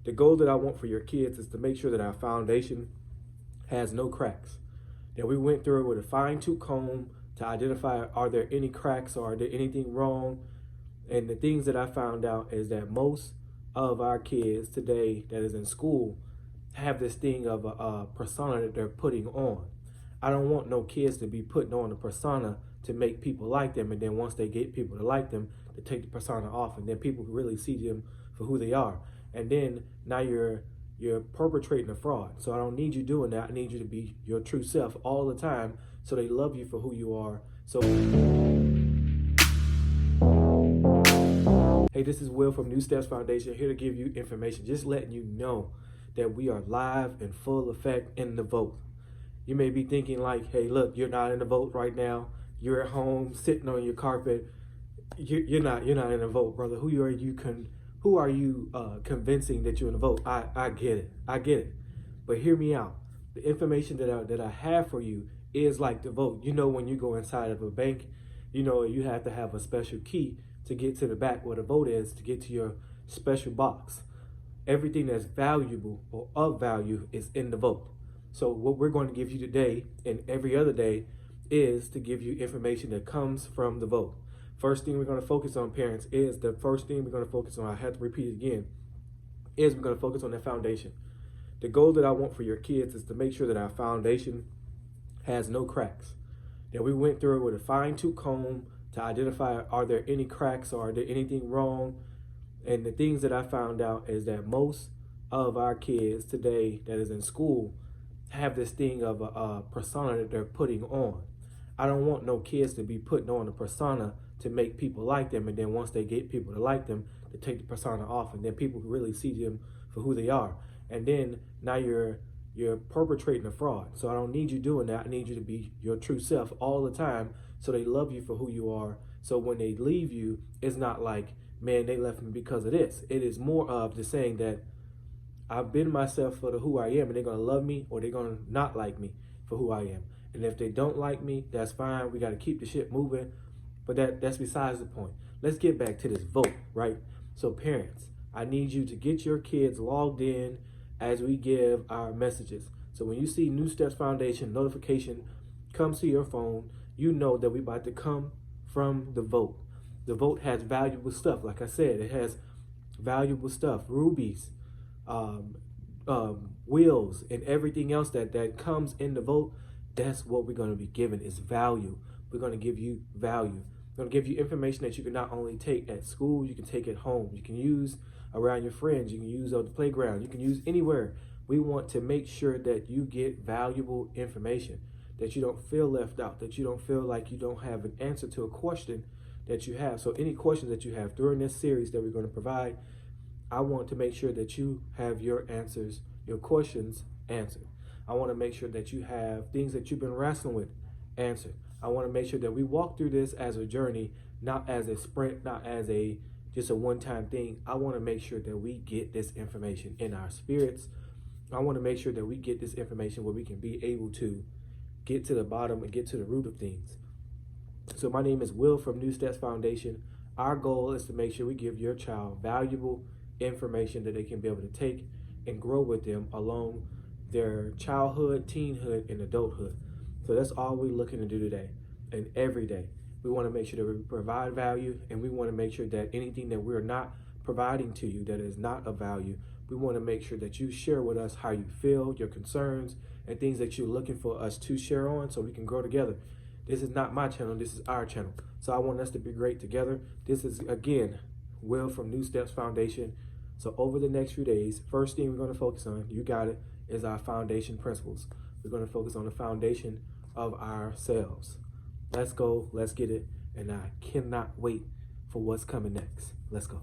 The goal that I want for your kids is to make sure that our foundation has no cracks. That we went through it with a fine-tooth comb to identify, are there any cracks or are there anything wrong? And the things that I found out is that most of our kids today that is in school have this thing of a persona that they're putting on. I don't want no kids to be putting on a persona to make people like them, and then once they get people to like them, to take the persona off, and then people really see them for who they are. And then now you're perpetrating a fraud. So I don't need you doing that. I need you to be your true self all the time, so they love you for who you are. So hey, this is Will from New Steps Foundation, here to give you information, just letting you know that we are live in full effect in the vote. You may be thinking like, hey, look, you're not in the vote right now. You're at home sitting on your carpet. You're not in the vote, brother. Who are you convincing that you're in the vote? I get it. But hear me out. The information that I have for you is like the vote. You know, when you go inside of a bank, you know, you have to have a special key to get to the back where the vote is, to get to your special box. Everything that's valuable or of value is in the vote. So what we're going to give you today and every other day is to give you information that comes from the vote. First thing we're going to focus on, parents, is the first thing we're going to focus on, I have to repeat it again, is we're going to focus on that foundation. The goal that I want for your kids is to make sure that our foundation has no cracks. That we went through it with a fine-tooth comb to identify, are there any cracks or are there anything wrong? And the things that I found out is that most of our kids today that is in school have this thing of a persona that they're putting on. I don't want no kids to be putting on a persona to make people like them, and then once they get people to like them, to take the persona off, and then people really see them for who they are. And then now you're perpetrating a fraud. So I don't need you doing that. I need you to be your true self all the time, so they love you for who you are. So when they leave you, it's not like, man, they left me because of this. It is more of just saying that I've been myself for who I am, and they're going to love me or they're going to not like me for who I am. And if they don't like me, that's fine. We got to keep the shit moving. But that's besides the point. Let's get back to this vote, right? So parents, I need you to get your kids logged in as we give our messages. So when you see New Steps Foundation notification comes to your phone, you know that we're about to come from the vote. The vote has valuable stuff. Like I said, it has valuable stuff, rubies, wheels, and everything else that comes in the vote. That's what we're going to be given, is value. We're going to give you value. We're going to give you information that you can not only take at school, you can take at home. You can use around your friends. You can use on the playground. You can use anywhere. We want to make sure that you get valuable information, that you don't feel left out, that you don't feel like you don't have an answer to a question that you have. So any questions that you have during this series that we're going to provide, I want to make sure that you have your answers, your questions answered. I want to make sure that you have things that you've been wrestling with answered. I want to make sure that we walk through this as a journey, not as a sprint, not as just a one-time thing. I want to make sure that we get this information in our spirits. I want to make sure that we get this information where we can be able to get to the bottom and get to the root of things. So my name is Will from New Steps Foundation. Our goal is to make sure we give your child valuable information that they can be able to take and grow with them along their childhood, teenhood, and adulthood. So that's all we're looking to do today and every day. We want to make sure that we provide value, and we want to make sure that anything that we're not providing to you that is not of value, we want to make sure that you share with us how you feel, your concerns, and things that you're looking for us to share on so we can grow together. This is not my channel, this is our channel. So I want us to be great together. This is, again, Will from New Steps Foundation. So over the next few days, first thing we're going to focus on, you got it, is our foundation principles. We're going to focus on the foundation of ourselves. Let's go, let's get it, and I cannot wait for what's coming next. Let's go.